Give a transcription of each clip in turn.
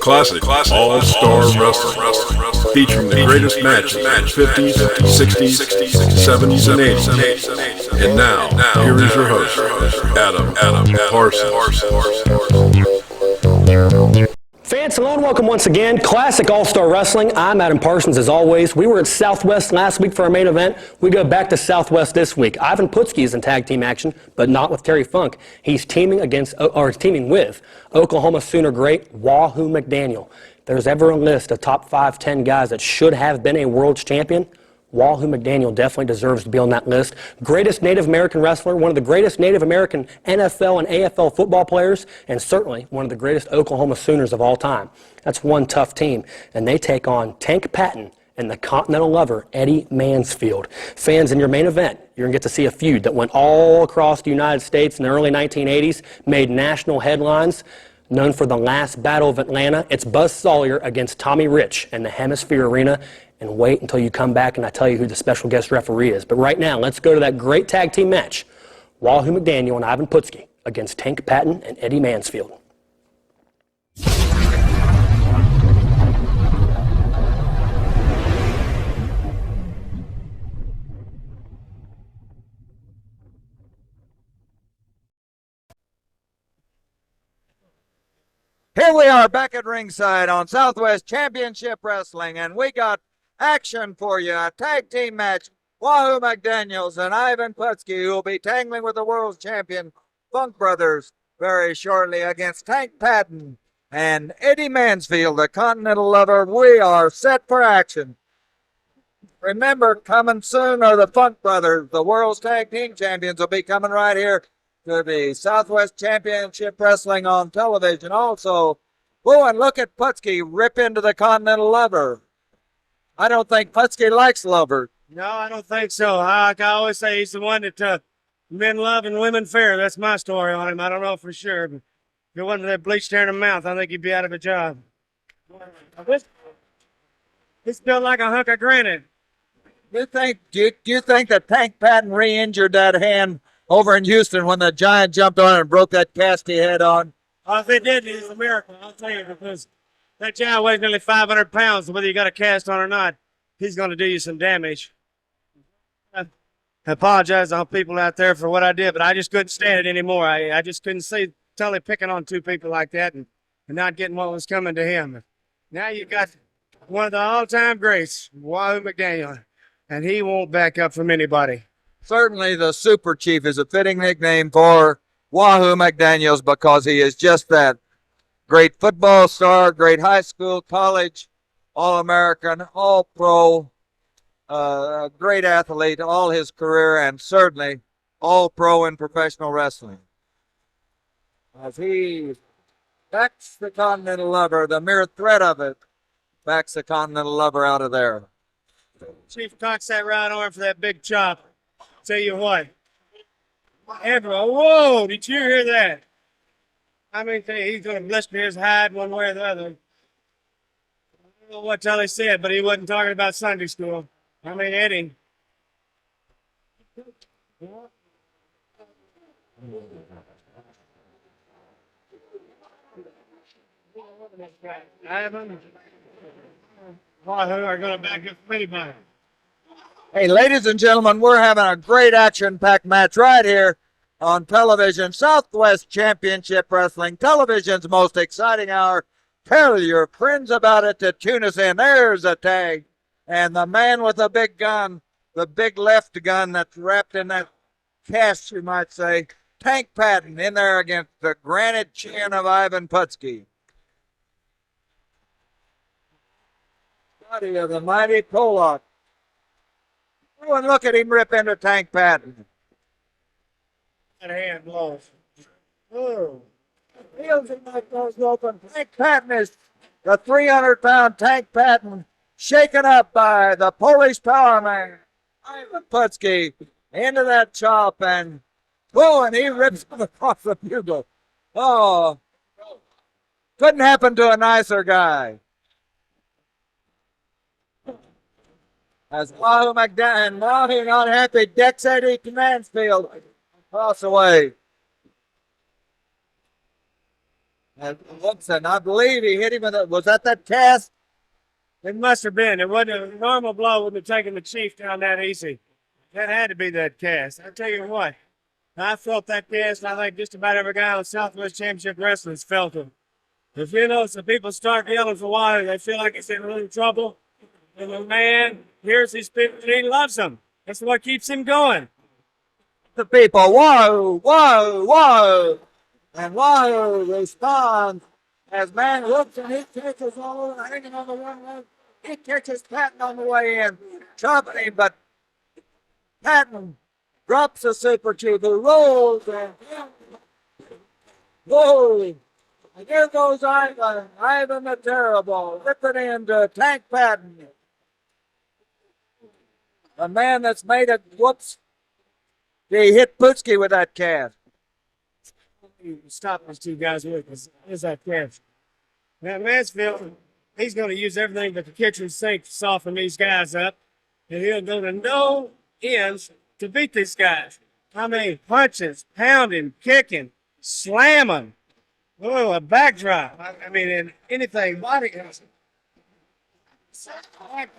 Classic All-Star Wrestling, featuring the greatest matches in the 50s, 60s, 70s, and 80s. And now, here is your host, Adam Parsons. Fans, hello and welcome once again. Classic All-Star Wrestling. I'm Adam Parsons, as always. We were at Southwest last week for our main event. We go back to Southwest this week. Ivan Putski is in tag team action, but not with Terry Funk. He's teaming with Oklahoma Sooner great Wahoo McDaniel. If there's ever a list of top 5, 10 guys that should have been a world champion, Wahoo McDaniel definitely deserves to be on that list. Greatest Native American wrestler, one of the greatest Native American NFL and AFL football players, and certainly one of the greatest Oklahoma Sooners of all time. That's one tough team, and they take on Tank Patton and the Continental Lover, Eddie Mansfield. Fans, in your main event, you're going to get to see a feud that went all across the United States in the early 1980s, made national headlines. Known for the last Battle of Atlanta, it's Buzz Sawyer against Tommy Rich in the Hemisphere Arena. And wait until you come back and I tell you who the special guest referee is. But right now, let's go to that great tag team match. Wahoo McDaniel and Ivan Putski against Tank Patton and Eddie Mansfield. Here we are back at ringside on Southwest Championship Wrestling, and we got action for you. A tag team match. Wahoo McDaniels and Ivan Putski, who will be tangling with the world champion Funk Brothers very shortly against Tank Patton and Eddie Mansfield, the Continental Lover. We are set for action. Remember, coming soon are the Funk Brothers. The world's tag team champions will be coming right here to the Southwest Championship Wrestling on television. Also, oh, and look at Putski rip into the Continental Lover. I don't think Putski likes Lover. No, I don't think so. Like I always say, he's the one that men love and women fear. That's my story on him. I don't know for sure. But if it wasn't for that bleach tear in the mouth, I think he'd be out of a job. He's built like a hunk of granite. Do you think that Tank Patton re-injured that hand over in Houston when the Giant jumped on it and broke that cast he had on? If it did, it's a miracle. I'll tell you, because that Giant weighs nearly 500 pounds. Whether you got a cast on or not, he's going to do you some damage. I apologize to all people out there for what I did, but I just couldn't stand it anymore. I just couldn't see Tully picking on two people like that and not getting what was coming to him. Now you got one of the all-time greats, Wahoo McDaniel, and he won't back up from anybody. Certainly the Super Chief is a fitting nickname for Wahoo McDaniels because he is just that. Great football star, great high school, college, All-American, All-Pro, great athlete all his career, and certainly All-Pro in professional wrestling. As he backs the Continental Lover, the mere threat of it backs the Continental Lover out of there. Chief cocks that right arm for that big chop. Tell you what. Whoa, did you hear that? I mean, he's going to blister his hide one way or the other. I don't know what Tully said, but he wasn't talking about Sunday school. I mean, Eddie. Ivan. Wahoo are going to back up for anybody. Hey, ladies and gentlemen, we're having a great action-packed match right here on television. Southwest Championship Wrestling, television's most exciting hour. Tell your friends about it to tune us in. There's a tag. And the man with the big gun, the big left gun that's wrapped in that cast, you might say, Tank Patton in there against the granite chin of Ivan Putski. Body of the mighty Pollock. Oh, and look at him rip into Tank Patton. That hand blows. Oh. Feels him like those open. Tank Patton is the 300-pound Tank Patton, shaken up by the Polish Power Man, Ivan Putski, into that chop, and whoa, and he rips him across the bugle. Oh, couldn't happen to a nicer guy. As Wahoo McDaniel, and now he's not happy, decks Eddie Mansfield across the way. And Woodson, I believe he hit him with was that cast? It must have been. It wasn't a normal blow. Wouldn't have taken the Chief down that easy. That had to be that cast. I tell you what, I felt that cast. I think just about every guy on Southwest Championship Wrestling's felt it. If you know some people start yelling for water, they feel like he's in real trouble. And the man hears these people and he loves them. That's what keeps him going. The people, whoa, whoa, whoa. And Wahoo responds as man looks and he catches all over, hanging on the one leg. He catches Patton on the way in, chopping him, but Patton drops the Super Chief, who rolls and whoa. And here goes Ivan, Ivan the Terrible, ripping into Tank Patton. A man that's made a whoops. He hit Putski with that cast. Stop these two guys with us. Is that catch? Now Mansfield, he's going to use everything but the kitchen sink to soften these guys up, and he'll go to no ends to beat these guys. I mean, punches, pounding, kicking, slamming. Oh, a backdrop. I mean, in anything, body.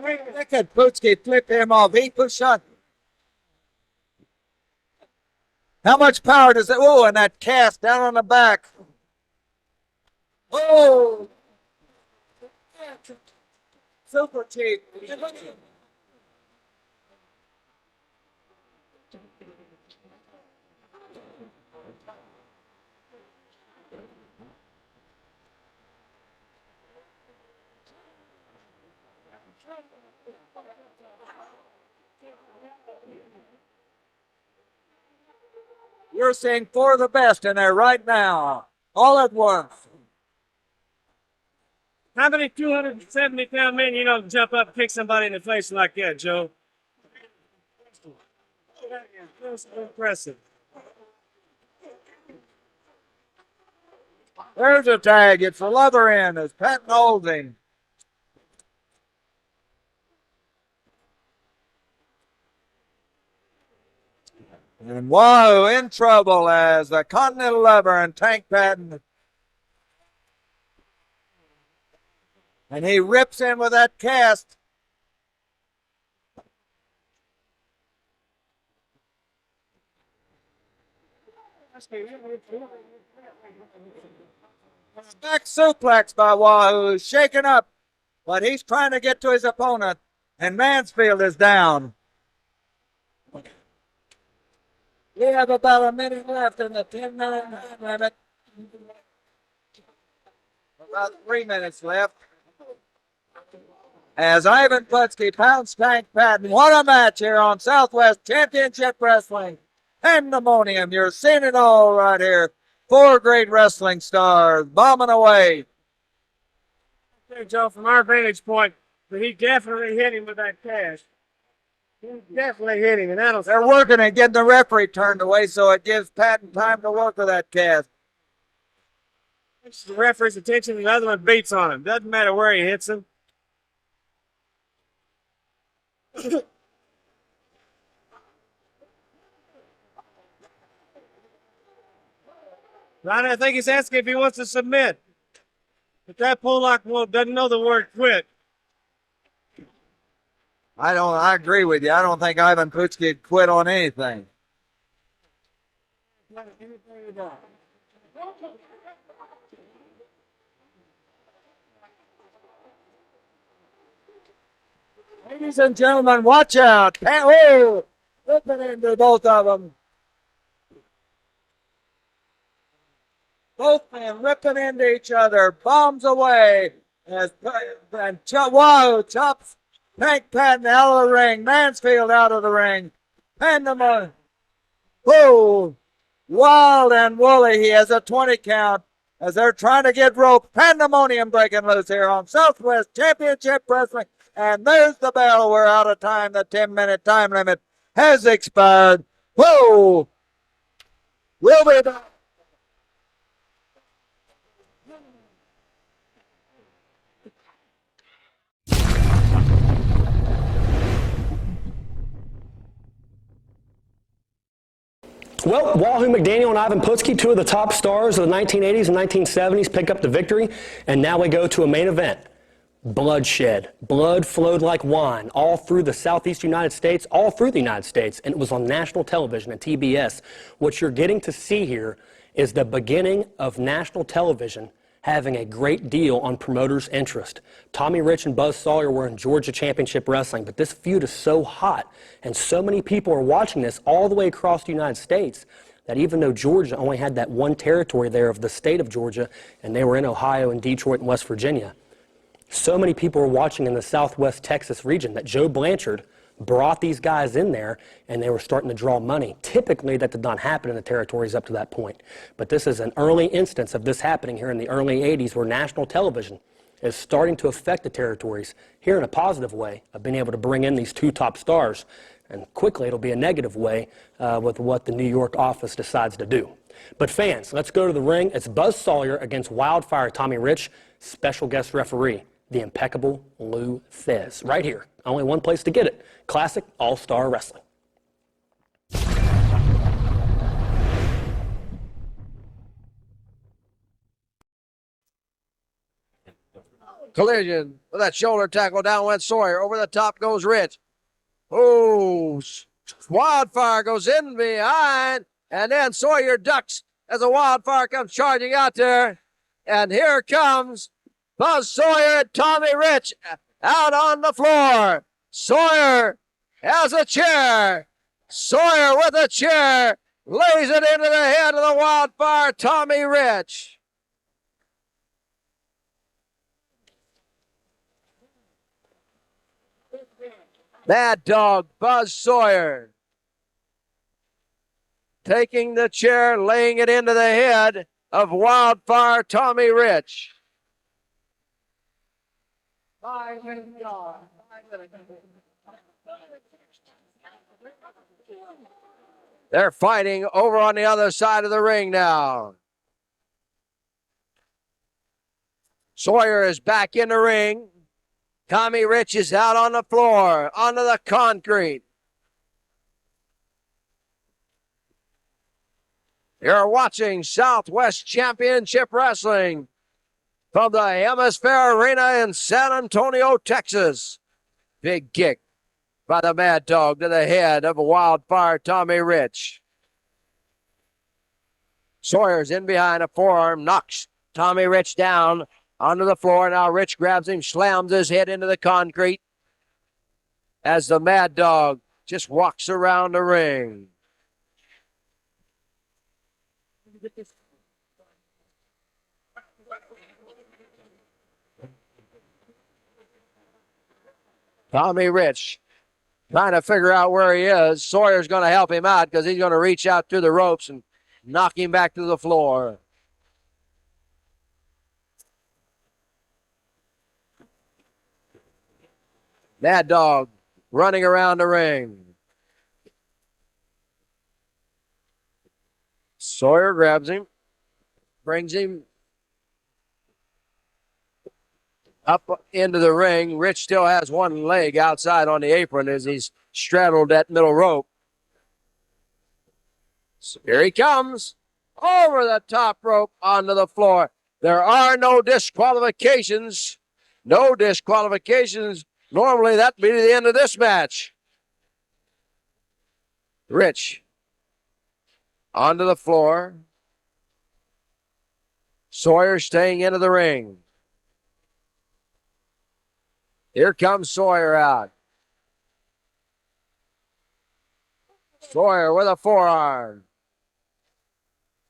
Look at Putski flip him off. He push shot. How much power does that? Oh, and that cast down on the back. Oh, Super Chief. You're seeing four of the best in there right now, all at once. How many 270-pound men you know jump up and kick somebody in the face like that, Joe? That's impressive. There's a tag. It's the leather end as Patton holds him. And Wahoo in trouble as the Continental Lever and Tank Patton. And he rips in with that cast. Back suplex by Wahoo, shaken up, but he's trying to get to his opponent, and Mansfield is down. We have about a minute left in the 10-minute limit. About 3 minutes left. As Ivan Putski pounds Tank Patton. What a match here on Southwest Championship Wrestling. Pandemonium. You're seeing it all right here. Four great wrestling stars bombing away. Hey, Joe, from our vantage point, but he definitely hit him with that cash. He definitely hit him, and that'll. They're working and getting the referee turned away, so it gives Patton time to work with that cast. The referee's attention, and the other one beats on him. Doesn't matter where he hits him. Ron, I think he's asking if he wants to submit. But that Pollock doesn't know the word quit. I agree with you. I don't think Ivan Putski would quit on anything. Ladies and gentlemen, watch out. Oh, flipping into both of them. Both men ripping into each other. Bombs away. Whoa, chops Tank Patton out of the ring. Mansfield out of the ring. Pandemonium. Whoa. Wild and woolly. He has a 20 count as they're trying to get rope. Pandemonium breaking loose here on Southwest Championship Wrestling. And there's the bell. We're out of time. The 10-minute time limit has expired. Whoa. We'll be back. Well, Wahoo McDaniel and Ivan Putski, two of the top stars of the 1980s and 1970s, pick up the victory, and now we go to a main event. Bloodshed. Blood flowed like wine all through the southeast United States, all through the United States, and it was on national television at TBS. What you're getting to see here is the beginning of national television having a great deal on promoters' interest. Tommy Rich and Buzz Sawyer were in Georgia Championship Wrestling, but this feud is so hot, and so many people are watching this all the way across the United States that even though Georgia only had that one territory there of the state of Georgia, and they were in Ohio and Detroit and West Virginia, so many people were watching in the Southwest Texas region that Joe Blanchard brought these guys in there, and they were starting to draw money. Typically, that did not happen in the territories up to that point. But this is an early instance of this happening here in the early 80s, where national television is starting to affect the territories here in a positive way of being able to bring in these two top stars. And quickly, it'll be a negative way with what the New York office decides to do. But fans, let's go to the ring. It's Buzz Sawyer against Wildfire Tommy Rich, special guest referee, the impeccable Lou Thesz. Right here. Only one place to get it. Classic All-Star Wrestling. Collision with that shoulder tackle. Down went Sawyer. Over the top goes Rich. Oh, Wildfire goes in behind. And then Sawyer ducks as a Wildfire comes charging out there. And here comes Buzz Sawyer and Tommy Rich out on the floor. Sawyer has a chair. Sawyer with a chair lays it into the head of the Wildfire, Tommy Rich. Mad Dog Buzz Sawyer taking the chair, laying it into the head of Wildfire Tommy Rich. They're fighting over on the other side of the ring now. Sawyer is back in the ring. Tommy Rich is out on the floor, onto the concrete. You're watching Southwest Championship Wrestling from the Hemisphere Arena in San Antonio, Texas. Big kick by the Mad Dog to the head of Wildfire Tommy Rich. Sawyer's in behind, a forearm, knocks Tommy Rich down onto the floor. Now Rich grabs him, slams his head into the concrete as the Mad Dog just walks around the ring. Tommy Rich trying to figure out where he is. Sawyer's going to help him out because he's going to reach out through the ropes and knock him back to the floor. Mad Dog running around the ring. Sawyer grabs him, brings him up into the ring. Rich still has one leg outside on the apron as he's straddled that middle rope. So here he comes over the top rope onto the floor. There are no disqualifications. No disqualifications. Normally that'd be the end of this match. Rich onto the floor. Sawyer staying into the ring. Here comes Sawyer out. Sawyer with a forearm.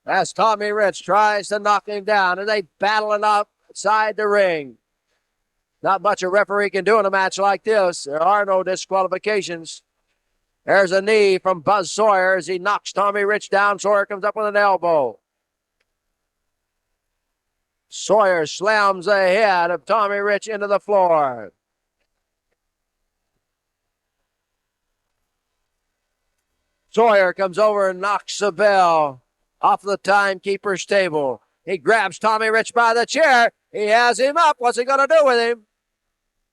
As Tommy Rich tries to knock him down, and they battling outside the ring. Not much a referee can do in a match like this. There are no disqualifications. There's a knee from Buzz Sawyer as he knocks Tommy Rich down. Sawyer comes up with an elbow. Sawyer slams the head of Tommy Rich into the floor. Sawyer comes over and knocks the bell off the timekeeper's table. He grabs Tommy Rich by the chair. He has him up. What's he going to do with him?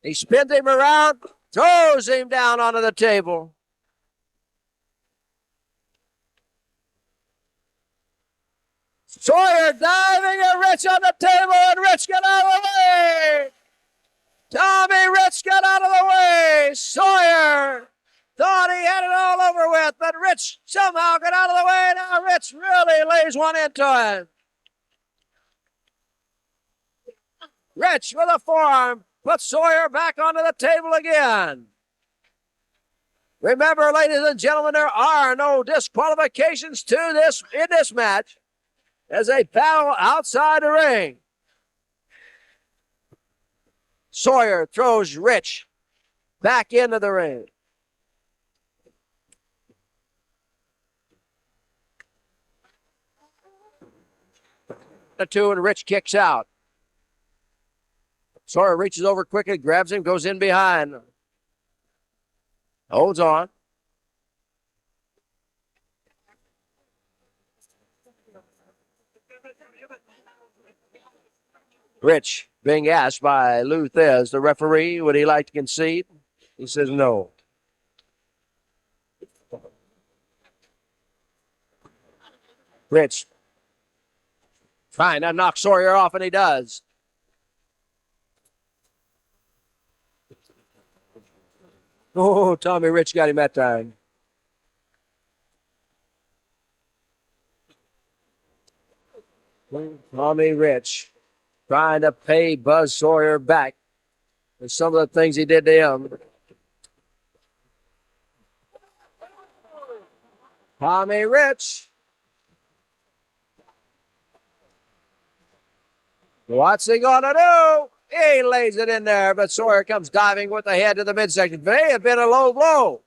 He spins him around, throws him down onto the table. Sawyer diving and Rich on the table, and Rich got out of the way. Tommy Rich got out of the way. Sawyer thought he had it all over with, but Rich somehow got out of the way. Now Rich really lays one into him. Rich with a forearm puts Sawyer back onto the table again. Remember, ladies and gentlemen, there are no disqualifications in this match as they battle outside the ring. Sawyer throws Rich back into the ring. The two, and Rich kicks out. Sawyer reaches over quickly, grabs him, goes in behind. Holds on. Rich being asked by Lou Thez, the referee, would he like to concede? He says no. Rich trying to knock Sawyer off, and he does. Oh, Tommy Rich got him that time. Tommy Rich trying to pay Buzz Sawyer back for some of the things he did to him. Tommy Rich. What's he gonna do? He lays it in there, but Sawyer comes diving with the head to the midsection. May have been a low blow.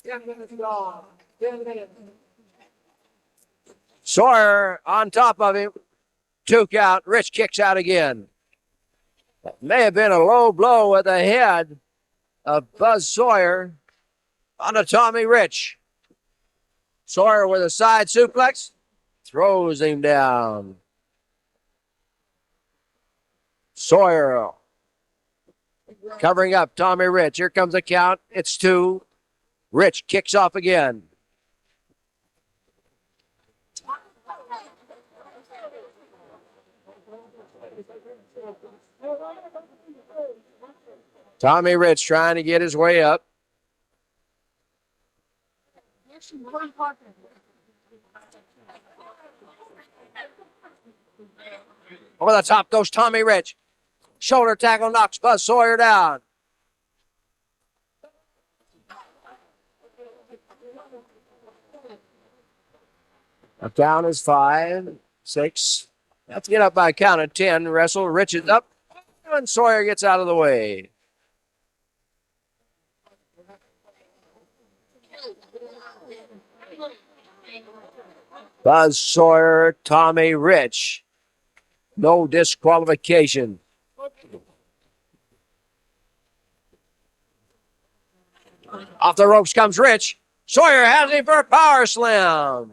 10 minutes gone. 10 minutes. Sawyer on top of him. 2 count. Rich kicks out again. That may have been a low blow with the head of Buzz Sawyer onto Tommy Rich. Sawyer with a side suplex. Throws him down. Sawyer covering up Tommy Rich. Here comes a count. It's 2. Rich kicks off again. Tommy Rich trying to get his way up. Over the top goes Tommy Rich. Shoulder tackle knocks Buzz Sawyer down. Up down is 5, 6. Have to get up by a count of 10. Wrestle. Rich is up. And Sawyer gets out of the way. Buzz Sawyer, Tommy Rich. No disqualification. Off the ropes comes Rich. Sawyer has him for a power slam.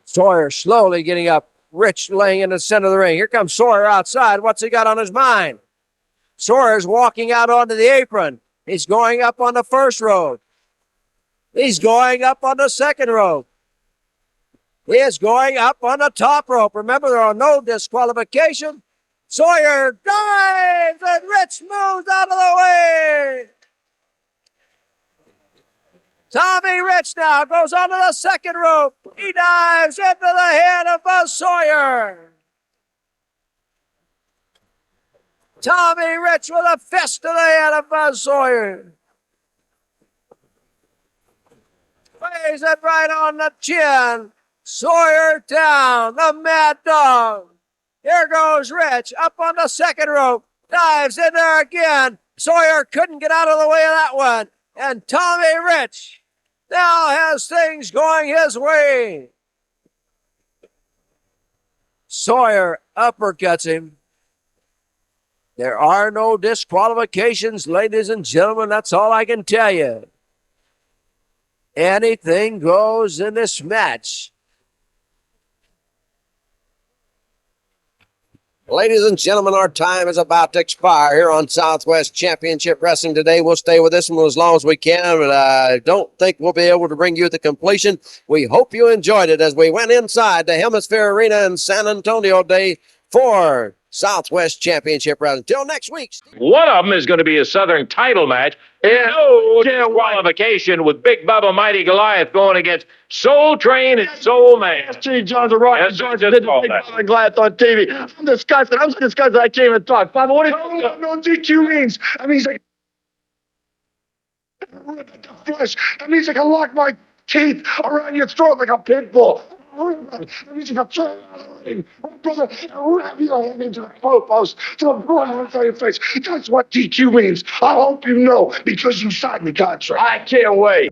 Sawyer slowly getting up. Rich laying in the center of the ring. Here comes Sawyer outside. What's he got on his mind? Sawyer's walking out onto the apron. He's going up on the first rope. He's going up on the second rope. He is going up on the top rope. Remember, there are no disqualifications. Sawyer dives and Rich moves out of the way. Tommy Rich now goes onto the second rope. He dives into the head of Buzz Sawyer. Tommy Rich with a fist to the head of Buzz Sawyer. Lays it right on the chin. Sawyer down, the Mad Dog. Here goes Rich up on the second rope. Dives in there again. Sawyer couldn't get out of the way of that one. And Tommy Rich now has things going his way. Sawyer uppercuts him. There are no disqualifications, ladies and gentlemen. That's all I can tell you. Anything goes in this match. Ladies and gentlemen, our time is about to expire here on Southwest Championship Wrestling today. We'll stay with this one as long as we can, but I don't think we'll be able to bring you the completion. We hope you enjoyed it as we went inside the Hemisphere Arena in San Antonio Day for Southwest Championship Wrestling. Till next week. One of them is going to be a Southern title match. No qualification with Big Bubba Mighty Goliath going against Soul Train and Soul Man. Gee, John's a rock. Yes, John's just did the call Big that. Bubba Goliath on TV. I'm disgusted. I'm so disgusted I can't even talk. Bubba, what is no DQ means? That means I rip at the flesh. That means I can lock my teeth around your throat like a pit bull. That means I can brother, wrap your hand into the post to the blood on your face. That's what DQ means. I hope you know because you signed the contract. I can't wait.